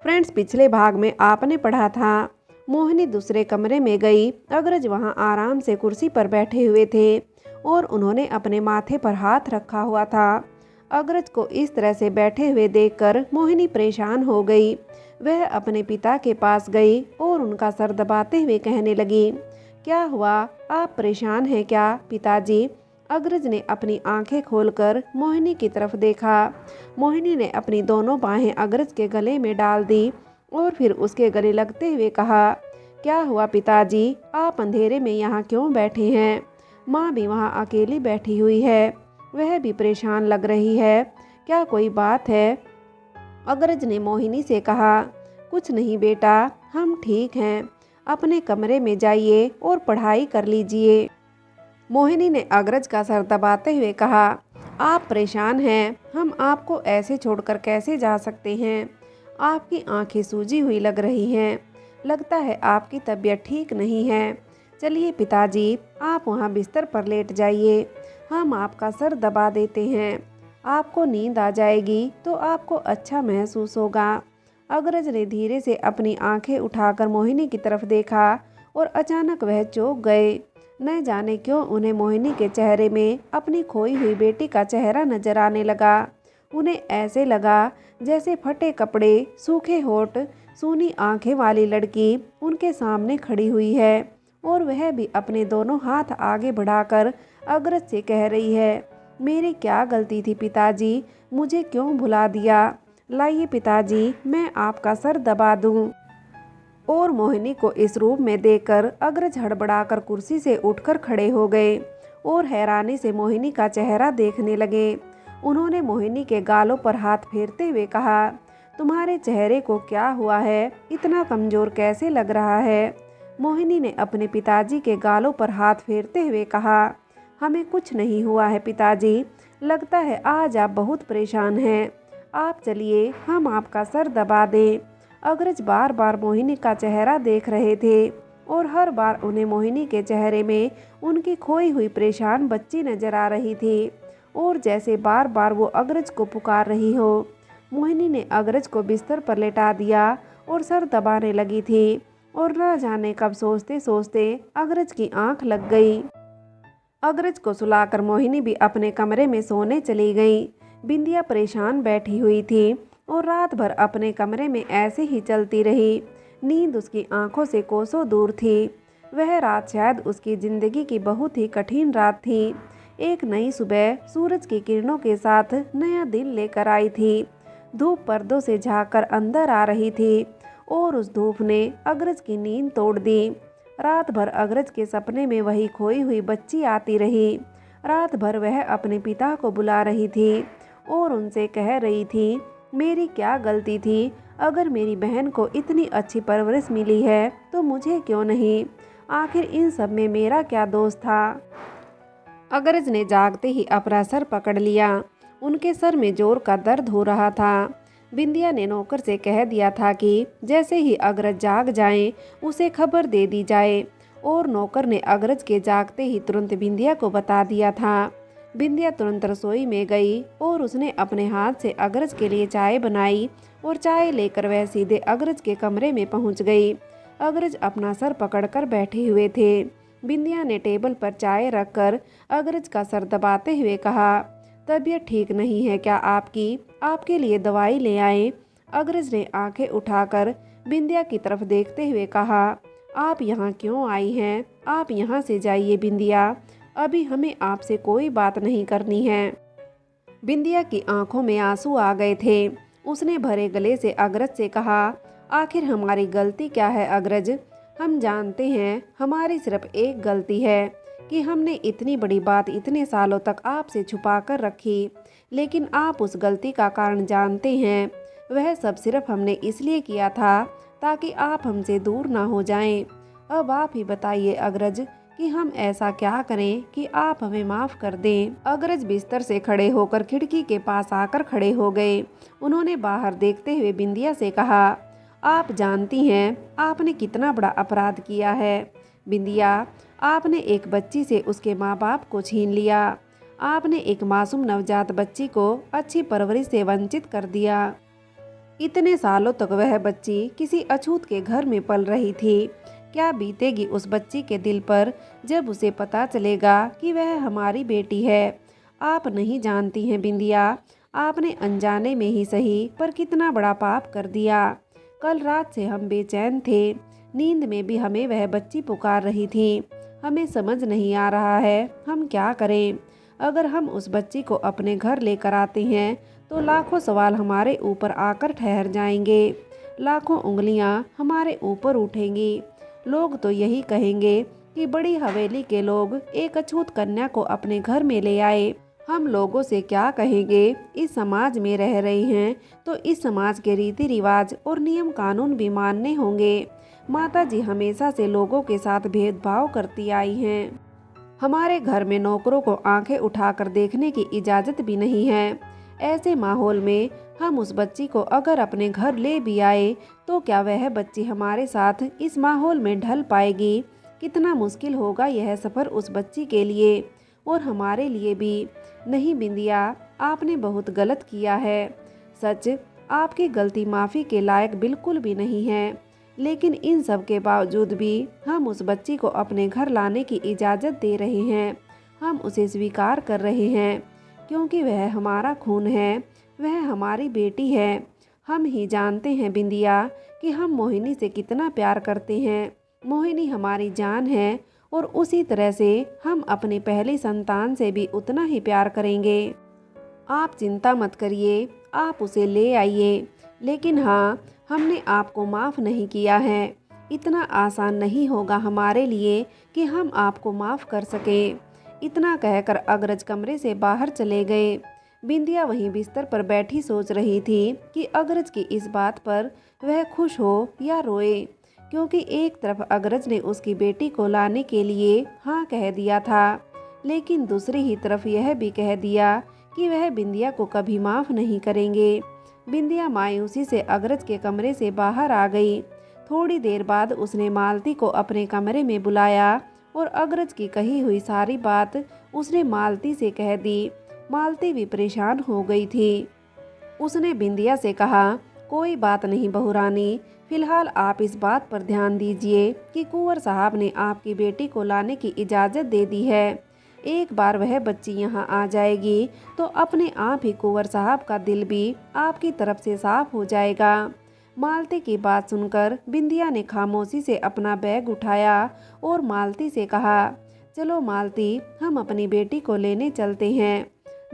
Friends, पिछले भाग में आपने पढ़ा था मोहिनी दूसरे कमरे में गई। अग्रज वहां आराम से कुर्सी पर बैठे हुए थे और उन्होंने अपने माथे पर हाथ रखा हुआ था। अग्रज को इस तरह से बैठे हुए देखकर मोहिनी परेशान हो गई। वह अपने पिता के पास गई और उनका सर दबाते हुए कहने लगी, क्या हुआ, आप परेशान हैं क्या पिताजी? अग्रज ने अपनी आंखें खोलकर मोहिनी की तरफ देखा। मोहिनी ने अपनी दोनों बाहें अग्रज के गले में डाल दी और फिर उसके गले लगते हुए कहा, क्या हुआ पिताजी, आप अंधेरे में यहाँ क्यों बैठे हैं? माँ भी वहाँ अकेली बैठी हुई है, वह भी परेशान लग रही है, क्या कोई बात है? अग्रज ने मोहिनी से कहा, कुछ नहीं बेटा, हम ठीक हैं, अपने कमरे में जाइए और पढ़ाई कर लीजिए। मोहिनी ने अग्रज का सर दबाते हुए कहा, आप परेशान हैं, हम आपको ऐसे छोड़कर कैसे जा सकते हैं? आपकी आंखें सूजी हुई लग रही हैं, लगता है आपकी तबीयत ठीक नहीं है। चलिए पिताजी, आप वहाँ बिस्तर पर लेट जाइए, हम आपका सर दबा देते हैं, आपको नींद आ जाएगी तो आपको अच्छा महसूस होगा। अग्रज ने धीरे से अपनी आंखें उठाकर मोहिनी की तरफ देखा और अचानक वह चौंक गए। न जाने क्यों उन्हें मोहिनी के चेहरे में अपनी खोई हुई बेटी का चेहरा नजर आने लगा। उन्हें ऐसे लगा जैसे फटे कपड़े, सूखे होठ, सूनी आंखें वाली लड़की उनके सामने खड़ी हुई है और वह भी अपने दोनों हाथ आगे बढ़ाकर अग्रज से कह रही है, मेरी क्या गलती थी पिताजी, मुझे क्यों भुला दिया? लाइए पिताजी, मैं आपका सर दबा दूं। और मोहिनी को इस रूप में देखकर अग्रज हड़बड़ाकर कुर्सी से उठकर खड़े हो गए और हैरानी से मोहिनी का चेहरा देखने लगे। उन्होंने मोहिनी के गालों पर हाथ फेरते हुए कहा, तुम्हारे चेहरे को क्या हुआ है, इतना कमजोर कैसे लग रहा है? मोहिनी ने अपने पिताजी के गालों पर हाथ फेरते हुए कहा, हमें कुछ नहीं हुआ है पिताजी, लगता है आज आप बहुत परेशान हैं, आप चलिए हम आपका सर दबा दें। अग्रज बार बार मोहिनी का चेहरा देख रहे थे और हर बार उन्हें मोहिनी के चेहरे में उनकी खोई हुई परेशान बच्ची नजर आ रही थी और जैसे बार बार वो अग्रज को पुकार रही हो। मोहिनी ने अग्रज को बिस्तर पर लेटा दिया और सर दबाने लगी थी और न जाने कब सोचते सोचते अग्रज की आंख लग गई। अग्रज को सुलाकर मोहिनी भी अपने कमरे में सोने चली गई। बिंदिया परेशान बैठी हुई थी और रात भर अपने कमरे में ऐसे ही चलती रही। नींद उसकी आंखों से कोसों दूर थी। वह रात शायद उसकी ज़िंदगी की बहुत ही कठिन रात थी। एक नई सुबह सूरज की किरणों के साथ नया दिन लेकर आई थी। धूप पर्दों से झांककर अंदर आ रही थी और उस धूप ने अग्रज की नींद तोड़ दी। रात भर अग्रज के सपने में वही खोई हुई बच्ची आती रही। रात भर वह अपने पिता को बुला रही थी और उनसे कह रही थी, मेरी क्या गलती थी, अगर मेरी बहन को इतनी अच्छी परवरिश मिली है तो मुझे क्यों नहीं? आखिर इन सब में मेरा क्या दोष था? अग्रज ने जागते ही अपना सर पकड़ लिया। उनके सर में जोर का दर्द हो रहा था। बिंदिया ने नौकर से कह दिया था कि जैसे ही अग्रज जाग जाए उसे खबर दे दी जाए और नौकर ने अग्रज के जागते ही तुरंत बिंदिया को बता दिया था। बिंदिया तुरंत रसोई में गई और उसने अपने हाथ से अग्रज के लिए चाय बनाई और चाय लेकर वह सीधे अग्रज के कमरे में पहुंच गई। अग्रज अपना सर पकड़कर बैठे हुए थे। बिंदिया ने टेबल पर चाय रखकर अग्रज का सर दबाते हुए कहा, तबीयत ठीक नहीं है क्या आपकी? आपके लिए दवाई ले आए? अग्रज ने आंखें उठाकर बिंदिया की तरफ देखते हुए कहा, आप यहाँ क्यों आई हैं? आप यहाँ से जाइए बिंदिया, अभी हमें आपसे कोई बात नहीं करनी है। बिंदिया की आंखों में आंसू आ गए थे। उसने भरे गले से अग्रज से कहा, आखिर हमारी गलती क्या है अग्रज? हम जानते हैं हमारी सिर्फ एक गलती है कि हमने इतनी बड़ी बात इतने सालों तक आपसे छुपा कर रखी, लेकिन आप उस गलती का कारण जानते हैं। वह सब सिर्फ हमने इसलिए किया था ताकि आप हमसे दूर ना हो जाएं। अब आप ही बताइए अग्रज कि हम ऐसा क्या करें कि आप हमें माफ़ कर दें। अग्रज बिस्तर से खड़े होकर खिड़की के पास आकर खड़े हो गए। उन्होंने बाहर देखते हुए बिंदिया से कहा, आप जानती हैं आपने कितना बड़ा अपराध किया है। बिंदिया, आपने एक बच्ची से उसके माँ बाप को छीन लिया। आपने एक मासूम नवजात बच्ची को अच्छी परवरिश से वंचित कर दिया। इतने सालों तक वह बच्ची किसी अछूत के घर में पल रही थी। क्या बीतेगी उस बच्ची के दिल पर जब उसे पता चलेगा कि वह हमारी बेटी है। आप नहीं जानती हैं बिंदिया, आपने अनजाने में ही सही पर कितना बड़ा पाप कर दिया। कल रात से हम बेचैन थे, नींद में भी हमें वह बच्ची पुकार रही थी। हमें समझ नहीं आ रहा है हम क्या करें। अगर हम उस बच्ची को अपने घर लेकर आते हैं तो लाखों सवाल हमारे ऊपर आकर ठहर जाएंगे, लाखों उंगलियां हमारे ऊपर उठेंगी। लोग तो यही कहेंगे कि बड़ी हवेली के लोग एक अछूत कन्या को अपने घर में ले आए। हम लोगों से क्या कहेंगे, इस समाज में रह रहे हैं तो इस समाज के रीति रिवाज और नियम कानून भी मानने होंगे। माता जी हमेशा से लोगों के साथ भेदभाव करती आई हैं। हमारे घर में नौकरों को आंखें उठाकर देखने की इजाज़त भी नहीं है। ऐसे माहौल में हम उस बच्ची को अगर अपने घर ले भी आए तो क्या वह बच्ची हमारे साथ इस माहौल में ढल पाएगी। कितना मुश्किल होगा यह सफ़र उस बच्ची के लिए और हमारे लिए भी। नहीं बिंदिया, आपने बहुत गलत किया है। सच, आपकी गलती माफ़ी के लायक बिल्कुल भी नहीं है। लेकिन इन सब के बावजूद भी हम उस बच्ची को अपने घर लाने की इजाज़त दे रहे हैं। हम उसे स्वीकार कर रहे हैं क्योंकि वह हमारा खून है, वह हमारी बेटी है। हम ही जानते हैं बिंदिया कि हम मोहिनी से कितना प्यार करते हैं। मोहिनी हमारी जान है और उसी तरह से हम अपनी पहली संतान से भी उतना ही प्यार करेंगे। आप चिंता मत करिए, आप उसे ले आइए। लेकिन हाँ, हमने आपको माफ़ नहीं किया है। इतना आसान नहीं होगा हमारे लिए कि हम आपको माफ़ कर सकें। इतना कहकर अग्रज कमरे से बाहर चले गए। बिंदिया वहीं बिस्तर पर बैठी सोच रही थी कि अग्रज की इस बात पर वह खुश हो या रोए, क्योंकि एक तरफ अग्रज ने उसकी बेटी को लाने के लिए हाँ कह दिया था, लेकिन दूसरी ही तरफ यह भी कह दिया कि वह बिंदिया को कभी माफ़ नहीं करेंगे। बिंदिया मायूसी से अग्रज के कमरे से बाहर आ गई। थोड़ी देर बाद उसने मालती को अपने कमरे में बुलाया और अग्रज की कही हुई सारी बात उसने मालती से कह दी। मालती भी परेशान हो गई थी। उसने बिंदिया से कहा, कोई बात नहीं बहुरानी, फिलहाल आप इस बात पर ध्यान दीजिए कि कुंवर साहब ने आपकी बेटी को लाने की इजाज़त दे दी है। एक बार वह बच्ची यहाँ आ जाएगी तो अपने आप ही कुंवर साहब का दिल भी आपकी तरफ से साफ हो जाएगा। मालती की बात सुनकर बिंदिया ने खामोशी से अपना बैग उठाया और मालती से कहा, चलो मालती, हम अपनी बेटी को लेने चलते हैं।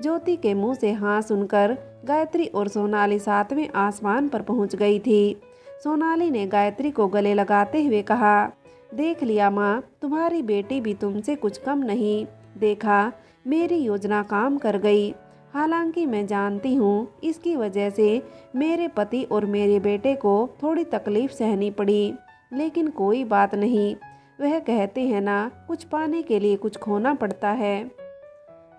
ज्योति के मुंह से हाँ सुनकर गायत्री और सोनाली सातवें आसमान पर पहुंच गई थी। सोनाली ने गायत्री को गले लगाते हुए कहा, देख लिया माँ, तुम्हारी बेटी भी तुमसे कुछ कम नहीं। देखा, मेरी योजना काम कर गई। हालांकि मैं जानती हूँ इसकी वजह से मेरे पति और मेरे बेटे को थोड़ी तकलीफ सहनी पड़ी, लेकिन कोई बात नहीं। वह कहते हैं ना, कुछ पाने के लिए कुछ खोना पड़ता है।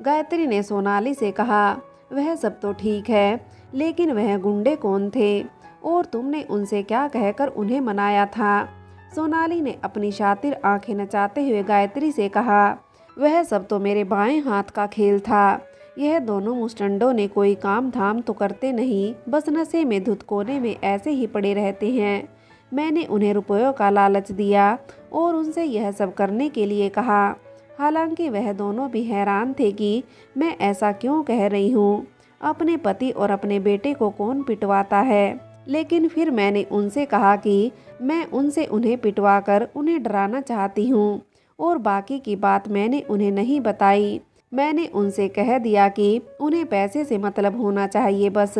गायत्री ने सोनाली से कहा, वह सब तो ठीक है, लेकिन वह गुंडे कौन थे और तुमने उनसे क्या कहकर उन्हें मनाया था। सोनाली ने अपनी शातिर आंखें नचाते हुए गायत्री से कहा, वह सब तो मेरे बाएं हाथ का खेल था। यह दोनों मुस्टंडों ने कोई काम धाम तो करते नहीं, बस नशे में धुत कोने में ऐसे ही पड़े रहते हैं। मैंने उन्हें रुपयों का लालच दिया और उनसे यह सब करने के लिए कहा। हालांकि वह दोनों भी हैरान थे कि मैं ऐसा क्यों कह रही हूँ। अपने पति और अपने बेटे को कौन पिटवाता है। लेकिन फिर मैंने उनसे कहा कि मैं उनसे उन्हें पिटवाकर उन्हें डराना चाहती हूँ और बाकी की बात मैंने उन्हें नहीं बताई। मैंने उनसे कह दिया कि उन्हें पैसे से मतलब होना चाहिए बस।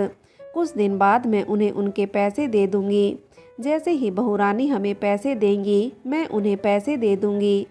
कुछ दिन बाद मैं उन्हें उनके पैसे दे दूंगी। जैसे ही बहुरानी हमें पैसे देंगी मैं उन्हें पैसे दे दूंगी।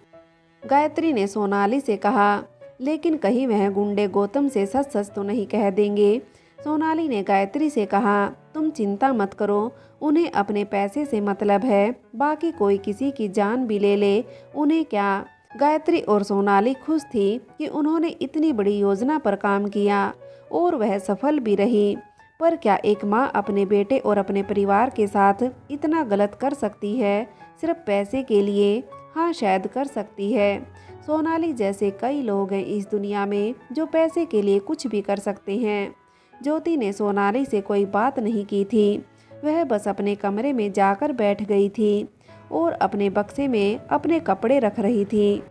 गायत्री ने सोनाली से कहा, लेकिन कहीं वह गुंडे गौतम से सच सच तो नहीं कह देंगे। सोनाली ने गायत्री से कहा, तुम चिंता मत करो, उन्हें अपने पैसे से मतलब है, बाकी कोई किसी की जान भी ले ले उन्हें क्या। गायत्री और सोनाली खुश थी कि उन्होंने इतनी बड़ी योजना पर काम किया और वह सफल भी रही। पर क्या एक माँ अपने बेटे और अपने परिवार के साथ इतना गलत कर सकती है सिर्फ पैसे के लिए? हाँ, शायद कर सकती है। सोनाली जैसे कई लोग हैं इस दुनिया में जो पैसे के लिए कुछ भी कर सकते हैं। ज्योति ने सोनाली से कोई बात नहीं की थी। वह बस अपने कमरे में जाकर बैठ गई थी और अपने बक्से में अपने कपड़े रख रही थी।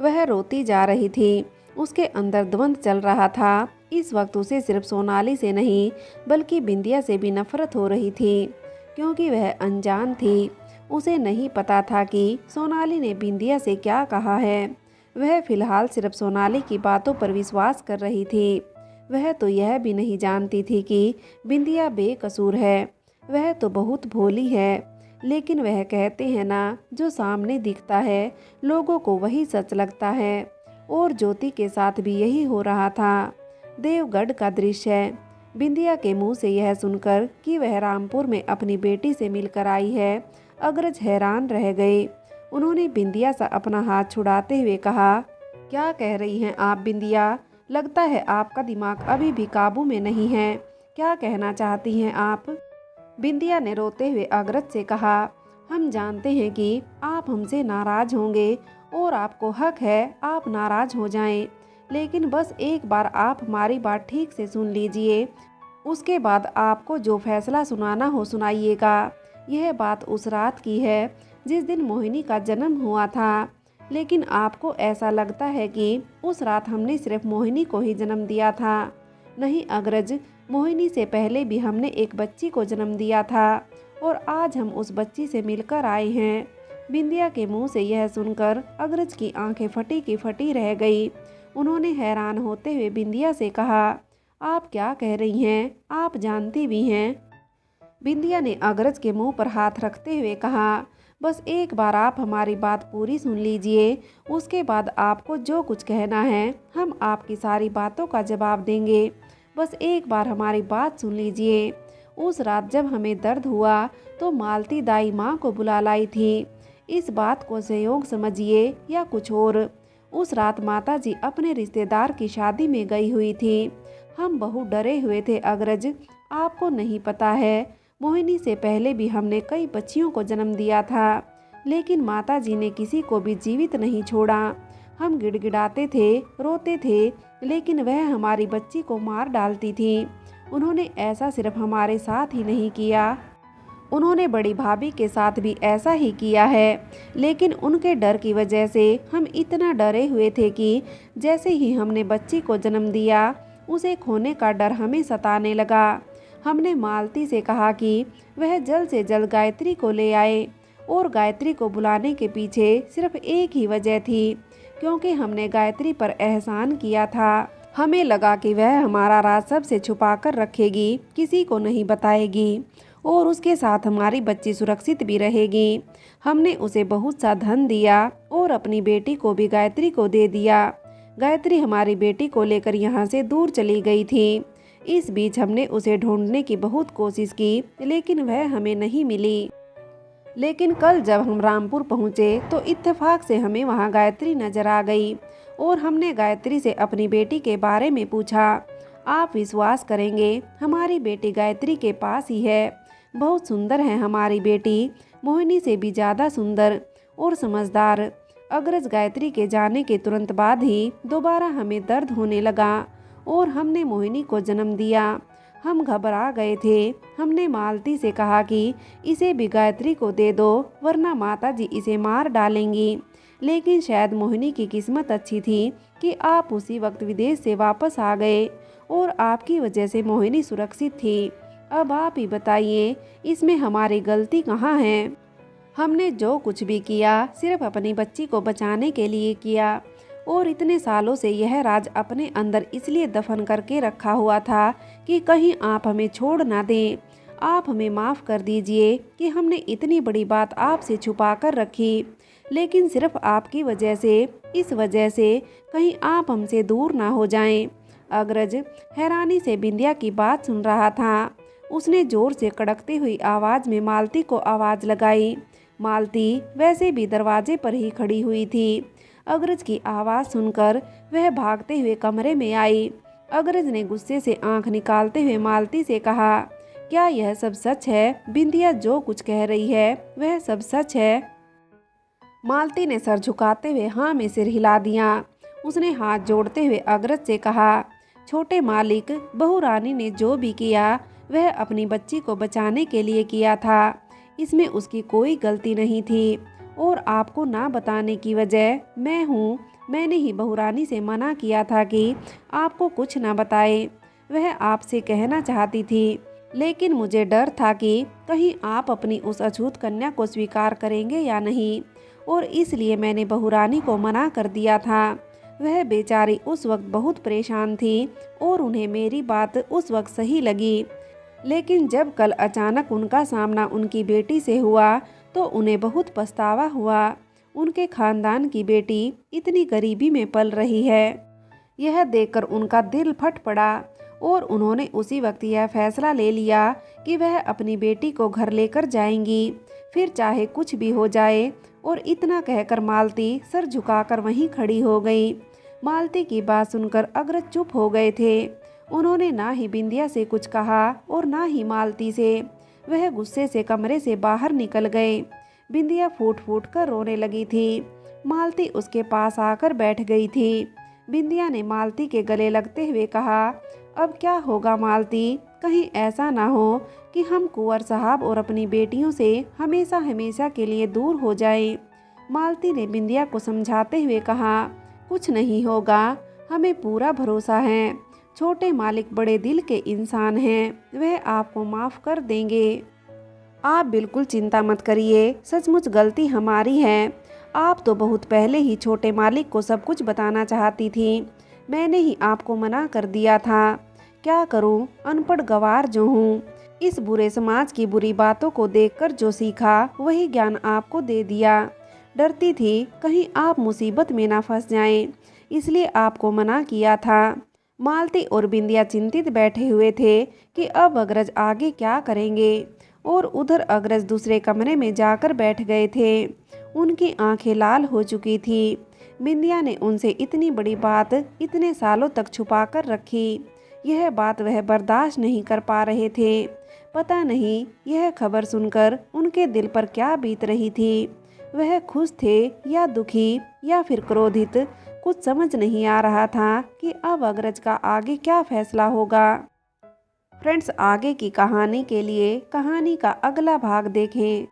वह रोती जा रही थी। उसके अंदर द्वंद्व चल रहा था। इस वक्त उसे सिर्फ सोनाली से नहीं बल्कि बिंदिया से भी नफरत हो रही थी, क्योंकि वह अनजान थी। उसे नहीं पता था कि सोनाली ने बिंदिया से क्या कहा है। वह फिलहाल सिर्फ सोनाली की बातों पर विश्वास कर रही थी। वह तो यह भी नहीं जानती थी कि बिंदिया बेकसूर है। वह तो बहुत भोली है। लेकिन वह कहते हैं ना, जो सामने दिखता है लोगों को वही सच लगता है। और ज्योति के साथ भी यही हो रहा था। देवगढ़ का दृश्य। बिंदिया के मुंह से यह सुनकर कि वह रामपुर में अपनी बेटी से मिलकर आई है, अग्रज हैरान रह गए। उन्होंने बिंदिया से अपना हाथ छुड़ाते हुए कहा, क्या कह रही हैं आप बिंदिया? लगता है आपका दिमाग अभी भी काबू में नहीं है। क्या कहना चाहती हैं आप? बिंदिया ने रोते हुए अग्रज से कहा, हम जानते हैं कि आप हमसे नाराज होंगे और आपको हक है आप नाराज हो जाएं। लेकिन बस एक बार आप हमारी बात ठीक से सुन लीजिए। उसके बाद आपको जो फैसला सुनाना हो सुनाइएगा। यह बात उस रात की है जिस दिन मोहिनी का जन्म हुआ था। लेकिन आपको ऐसा लगता है कि उस रात हमने सिर्फ मोहिनी को ही जन्म दिया था। नहीं अग्रज, मोहिनी से पहले भी हमने एक बच्ची को जन्म दिया था और आज हम उस बच्ची से मिलकर आए हैं। बिंदिया के मुंह से यह सुनकर अग्रज की आंखें फटी की फटी रह गई। उन्होंने हैरान होते हुए बिंदिया से कहा, आप क्या कह रही हैं? आप जानती भी हैं? बिंदिया ने अग्रज के मुंह पर हाथ रखते हुए कहा, बस एक बार आप हमारी बात पूरी सुन लीजिए। उसके बाद आपको जो कुछ कहना है हम आपकी सारी बातों का जवाब देंगे। बस एक बार हमारी बात सुन लीजिए। उस रात जब हमें दर्द हुआ तो मालती दाई माँ को बुला लाई थी। इस बात को संयोग समझिए या कुछ और। उस रात माताजी अपने रिश्तेदार की शादी में गई हुई थी। हम बहुत डरे हुए थे अग्रज। आपको नहीं पता है, मोहिनी से पहले भी हमने कई बच्चियों को जन्म दिया था, लेकिन माताजी ने किसी को भी जीवित नहीं छोड़ा। हम गिड़गिड़ाते थे, रोते थे, लेकिन वह हमारी बच्ची को मार डालती थी। उन्होंने ऐसा सिर्फ हमारे साथ ही नहीं किया, उन्होंने बड़ी भाभी के साथ भी ऐसा ही किया है। लेकिन उनके डर की वजह से हम इतना डरे हुए थे कि जैसे ही हमने बच्ची को जन्म दिया उसे खोने का डर हमें सताने लगा। हमने मालती से कहा कि वह जल्द से जल्द गायत्री को ले आए। और गायत्री को बुलाने के पीछे सिर्फ एक ही वजह थी, क्योंकि हमने गायत्री पर एहसान किया था। हमें लगा कि वह हमारा राज सबसे छुपा कर रखेगी, किसी को नहीं बताएगी और उसके साथ हमारी बच्ची सुरक्षित भी रहेगी। हमने उसे बहुत सा धन दिया और अपनी बेटी को भी गायत्री को दे दिया। गायत्री हमारी बेटी को लेकर यहाँ से दूर चली गई थी। इस बीच हमने उसे ढूंढने की बहुत कोशिश की, लेकिन वह हमें नहीं मिली। लेकिन कल जब हम रामपुर पहुँचे तो इत्तेफाक से हमें वहाँ गायत्री नजर आ गई और हमने गायत्री से अपनी बेटी के बारे में पूछा। आप विश्वास करेंगे, हमारी बेटी गायत्री के पास ही है। बहुत सुंदर है हमारी बेटी, मोहिनी से भी ज़्यादा सुंदर और समझदार। अग्रज गायत्री के जाने के तुरंत बाद ही दोबारा हमें दर्द होने लगा और हमने मोहिनी को जन्म दिया। हम घबरा गए थे। हमने मालती से कहा कि इसे भी गायत्री को दे दो, वरना माताजी इसे मार डालेंगी। लेकिन शायद मोहिनी की किस्मत अच्छी थी कि आप उसी वक्त विदेश से वापस आ गए और आपकी वजह से मोहिनी सुरक्षित थी। अब आप ही बताइए, इसमें हमारी गलती कहाँ है? हमने जो कुछ भी किया सिर्फ अपनी बच्ची को बचाने के लिए किया और इतने सालों से यह राज अपने अंदर इसलिए दफन करके रखा हुआ था कि कहीं आप हमें छोड़ ना दें। आप हमें माफ़ कर दीजिए कि हमने इतनी बड़ी बात आपसे छुपा कर रखी, लेकिन सिर्फ आपकी वजह से, इस वजह से कहीं आप हमसे दूर ना हो जाएं। अग्रज हैरानी से बिंदिया की बात सुन रहा था। उसने जोर से कड़कती हुई आवाज़ में मालती को आवाज़ लगाई। मालती वैसे भी दरवाजे पर ही खड़ी हुई थी। अग्रज की आवाज़ सुनकर वह भागते हुए कमरे में आई। अग्रज ने गुस्से से आंख निकालते हुए मालती से कहा, क्या यह सब सच है? बिंदिया जो कुछ कह रही है वह सब सच है? मालती ने सर झुकाते हुए हाँ में सिर हिला दिया। उसने हाथ जोड़ते हुए अग्रज से कहा, छोटे मालिक, बहू रानी ने जो भी किया वह अपनी बच्ची को बचाने के लिए किया था। इसमें उसकी कोई गलती नहीं थी और आपको ना बताने की वजह मैं हूँ। मैंने ही बहू रानी से मना किया था कि आपको कुछ ना बताए। वह आपसे कहना चाहती थी, लेकिन मुझे डर था कि कहीं आप अपनी उस अछूत कन्या को स्वीकार करेंगे या नहीं, और इसलिए मैंने बहू रानी को मना कर दिया था। वह बेचारी उस वक्त बहुत परेशान थी और उन्हें मेरी बात उस वक्त सही लगी, लेकिन जब कल अचानक उनका सामना उनकी बेटी से हुआ तो उन्हें बहुत पछतावा हुआ। उनके खानदान की बेटी इतनी गरीबी में पल रही है, यह देखकर उनका दिल फट पड़ा और उन्होंने उसी वक्त यह फैसला ले लिया कि वह अपनी बेटी को घर लेकर जाएंगी, फिर चाहे कुछ भी हो जाए। और इतना कहकर मालती सर झुकाकर वहीं खड़ी हो गई। मालती की बात सुनकर अग्रज चुप हो गए थे। उन्होंने ना ही बिंदिया से कुछ कहा और ना ही मालती से। वह गुस्से से कमरे से बाहर निकल गए। बिंदिया फूट फूट कर रोने लगी थी। मालती उसके पास आकर बैठ गई थी। बिंदिया ने मालती के गले लगते हुए कहा, अब क्या होगा मालती, कहीं ऐसा ना हो कि हम कुंवर साहब और अपनी बेटियों से हमेशा हमेशा के लिए दूर हो जाएं। मालती ने बिंदिया को समझाते हुए कहा, कुछ नहीं होगा, हमें पूरा भरोसा है। छोटे मालिक बड़े दिल के इंसान हैं, वह आपको माफ़ कर देंगे। आप बिल्कुल चिंता मत करिए, सचमुच गलती हमारी है। आप तो बहुत पहले ही छोटे मालिक को सब कुछ बताना चाहती थी, मैंने ही आपको मना कर दिया था। क्या करूं, अनपढ़ गवार जो हूं। इस बुरे समाज की बुरी बातों को देखकर जो सीखा वही ज्ञान आपको दे दिया। डरती थी कहीं आप मुसीबत में ना फंस जाएं, इसलिए आपको मना किया था। मालती और बिंदिया चिंतित बैठे हुए थे कि अब अग्रज आगे क्या करेंगे, और उधर अग्रज दूसरे कमरे में जाकर बैठ गए थे। उनकी आंखें लाल हो चुकी थी। बिंदिया ने उनसे इतनी बड़ी बात इतने सालों तक छुपा कर रखी। यह बात वह बर्दाश्त नहीं कर पा रहे थे। पता नहीं यह खबर सुनकर उनके दिल पर क्या बीत रही थी। वह खुश थे या दुखी या फिर क्रोधित, कुछ समझ नहीं आ रहा था कि अब अग्रज का आगे क्या फैसला होगा। फ्रेंड्स, आगे की कहानी के लिए कहानी का अगला भाग देखें।